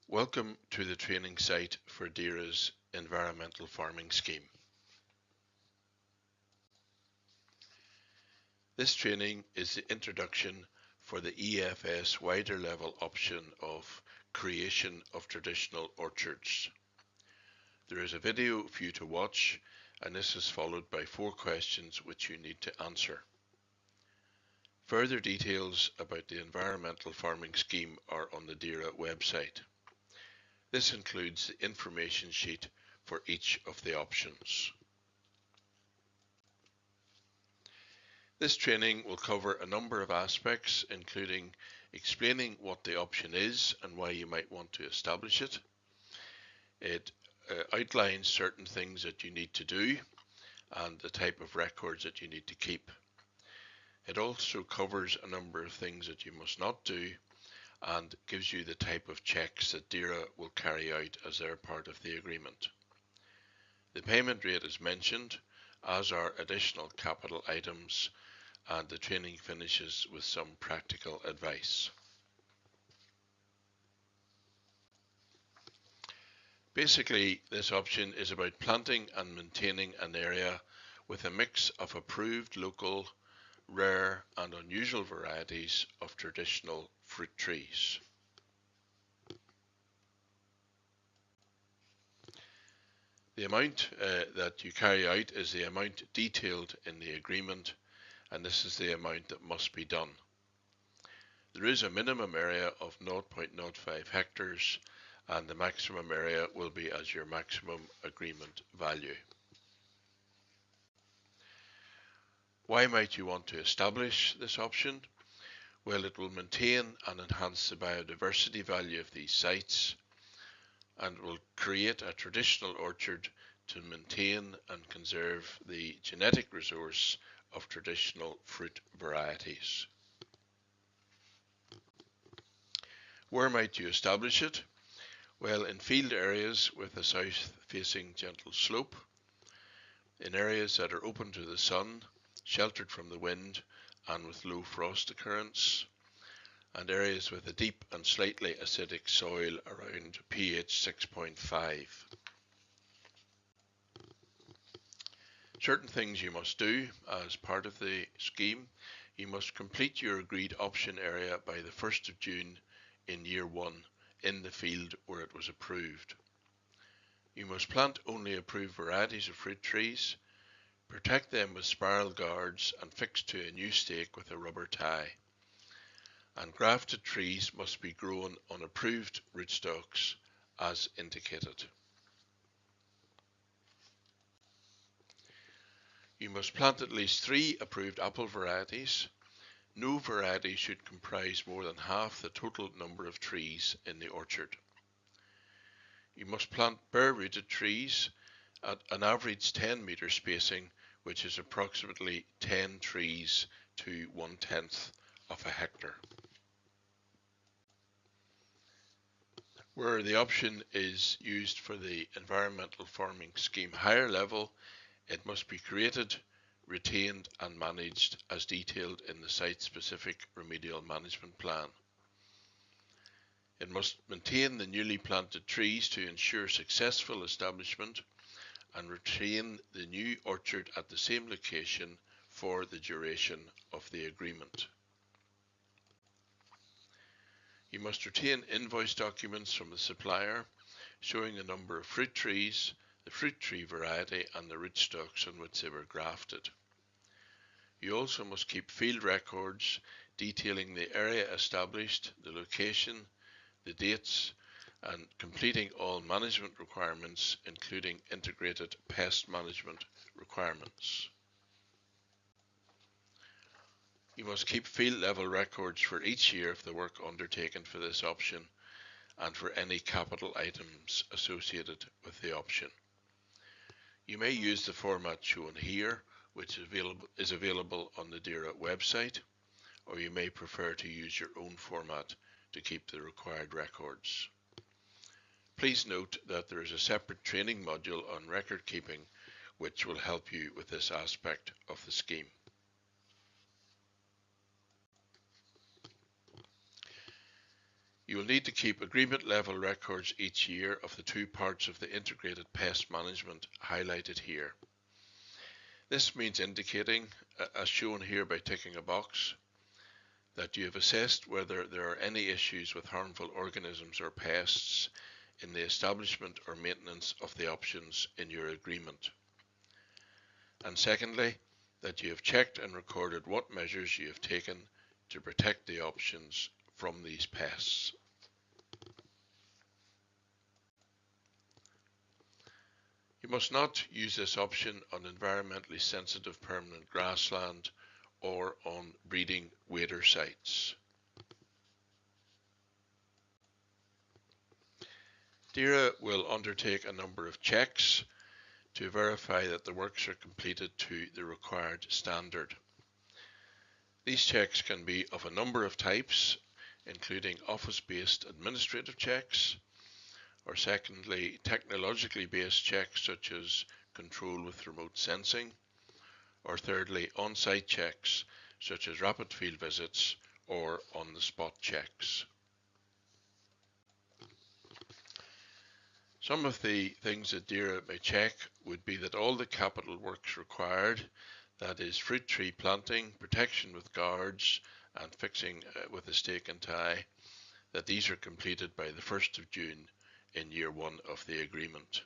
Welcome to the training site for DERA's environmental farming scheme. This training is the introduction for the EFS wider level option of creation of traditional orchards. There is a video for you to watch, and this is followed by 4 questions which you need to answer. Further details about the environmental farming scheme are on the DERA website. This includes the information sheet for each of the options. This training will cover a number of aspects, including explaining what the option is and why you might want to establish it. It outlines certain things that you need to do and the type of records that you need to keep. It also covers a number of things that you must not do and gives you the type of checks that DERA will carry out as they're part of the agreement. The payment rate is mentioned, as are additional capital items, and the training finishes with some practical advice. Basically, this option is about planting and maintaining an area with a mix of approved local, rare and unusual varieties of traditional fruit trees. The amount that you carry out is the amount detailed in the agreement, and this is the amount that must be done. There is a minimum area of 0.05 hectares, and the maximum area will be as your maximum agreement value. Why might you want to establish this option? Well, it will maintain and enhance the biodiversity value of these sites and will create a traditional orchard to maintain and conserve the genetic resource of traditional fruit varieties. Where might you establish it? Well, in field areas with a south-facing gentle slope, in areas that are open to the sun, sheltered from the wind and with low frost occurrence, and areas with a deep and slightly acidic soil around pH 6.5. Certain things you must do as part of the scheme. You must complete your agreed option area by the 1st of June in year 1 in the field where it was approved. You must plant only approved varieties of fruit trees, protect them with spiral guards and fix to a new stake with a rubber tie. And grafted trees must be grown on approved rootstocks as indicated. You must plant at least 3 approved apple varieties. No variety should comprise more than half the total number of trees in the orchard. You must plant bare-rooted trees at an average 10-metre spacing, which is approximately 10 trees to 1/10 of a hectare. Where the option is used for the environmental farming scheme higher level, it must be created, retained and managed as detailed in the site-specific remedial management plan. It must maintain the newly planted trees to ensure successful establishment and retain the new orchard at the same location for the duration of the agreement. You must retain invoice documents from the supplier showing the number of fruit trees, the fruit tree variety and the rootstocks on which they were grafted. You also must keep field records detailing the area established, the location, the dates, and completing all management requirements, including integrated pest management requirements. You must keep field level records for each year of the work undertaken for this option and for any capital items associated with the option. You may use the format shown here, which is available on the DERA website, or you may prefer to use your own format to keep the required records. Please note that there is a separate training module on record keeping which will help you with this aspect of the scheme. You will need to keep agreement level records each year of the two parts of the integrated pest management highlighted here. This means indicating, as shown here by ticking a box, that you have assessed whether there are any issues with harmful organisms or pests in the establishment or maintenance of the options in your agreement. And secondly, that you have checked and recorded what measures you have taken to protect the options from these pests. You must not use this option on environmentally sensitive permanent grassland or on breeding wader sites. DERA will undertake a number of checks to verify that the works are completed to the required standard. These checks can be of a number of types, including office-based administrative checks, or secondly, technologically based checks such as control with remote sensing, or thirdly, on-site checks such as rapid field visits or on-the-spot checks. Some of the things that DERA may check would be that all the capital works required, that is fruit tree planting, protection with guards and fixing with a stake and tie, that these are completed by the 1st of June in year 1 of the agreement.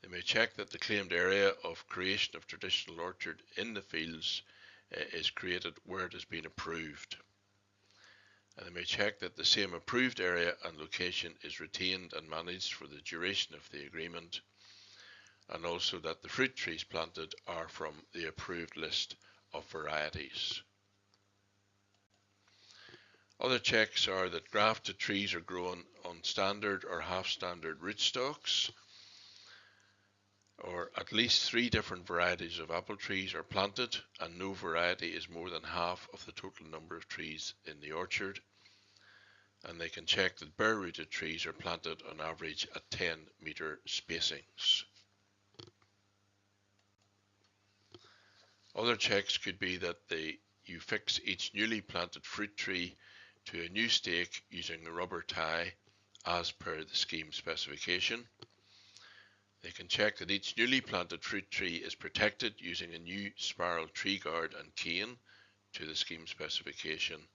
They may check that the claimed area of creation of traditional orchard in the fields is created where it has been approved. And they may check that the same approved area and location is retained and managed for the duration of the agreement, and also that the fruit trees planted are from the approved list of varieties. Other checks are that grafted trees are grown on standard or half-standard rootstocks, or at least 3 different varieties of apple trees are planted and no variety is more than half of the total number of trees in the orchard. And they can check that bare-rooted trees are planted on average at 10-metre spacings. Other checks could be that you fix each newly planted fruit tree to a new stake using a rubber tie as per the scheme specification. They can check that each newly planted fruit tree is protected using a new spiral tree guard and cane to the scheme specification,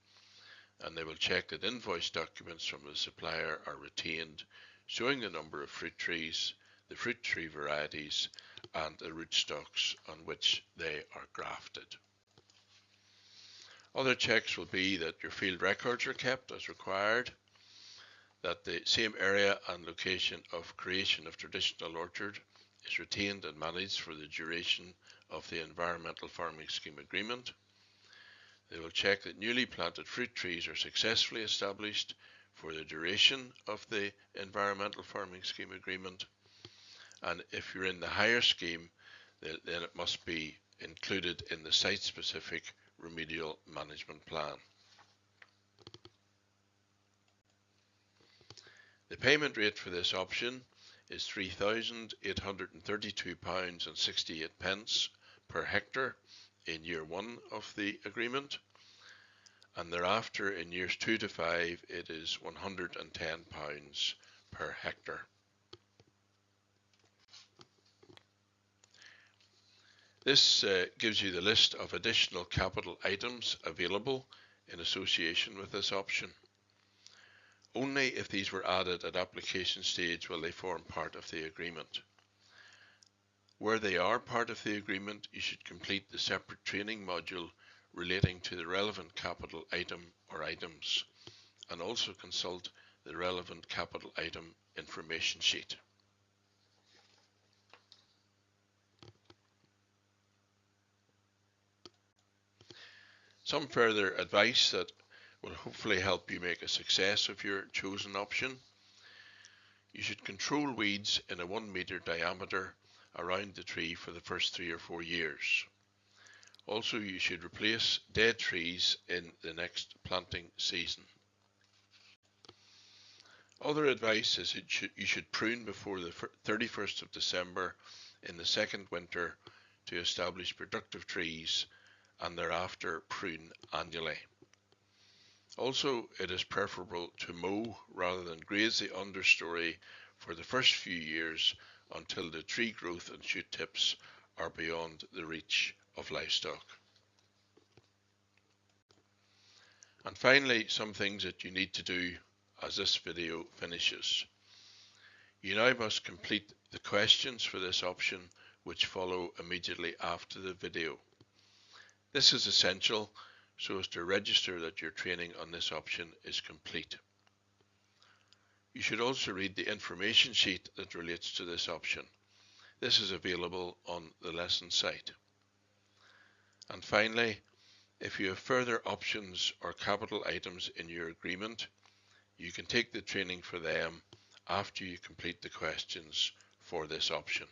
and they will check that invoice documents from the supplier are retained showing the number of fruit trees, the fruit tree varieties and the rootstocks on which they are grafted. Other checks will be that your field records are kept as required, that the same area and location of creation of traditional orchard is retained and managed for the duration of the Environmental Farming Scheme Agreement. They will check that newly planted fruit trees are successfully established for the duration of the Environmental Farming Scheme Agreement. And if you're in the higher scheme, then it must be included in the site-specific remedial management plan. The payment rate for this option is £3,832.68 per hectare in year 1 of the agreement, and thereafter in years 2 to 5 it is £110 per hectare. This gives you the list of additional capital items available in association with this option. Only if these were added at application stage will they form part of the agreement. Where they are part of the agreement, you should complete the separate training module relating to the relevant capital item or items, and also consult the relevant capital item information sheet. Some further advice that will hopefully help you make a success of your chosen option. You should control weeds in a 1 metre diameter around the tree for the first 3 or 4 years. Also, you should replace dead trees in the next planting season. Other advice is that you should prune before the 31st of December in the second winter to establish productive trees, and thereafter prune annually. Also, it is preferable to mow rather than graze the understory for the first few years until the tree growth and shoot tips are beyond the reach of livestock. And finally, some things that you need to do as this video finishes. You now must complete the questions for this option which follow immediately after the video. This is essential so as to register that your training on this option is complete. You should also read the information sheet that relates to this option. This is available on the lesson site. And finally, if you have further options or capital items in your agreement, you can take the training for them after you complete the questions for this option.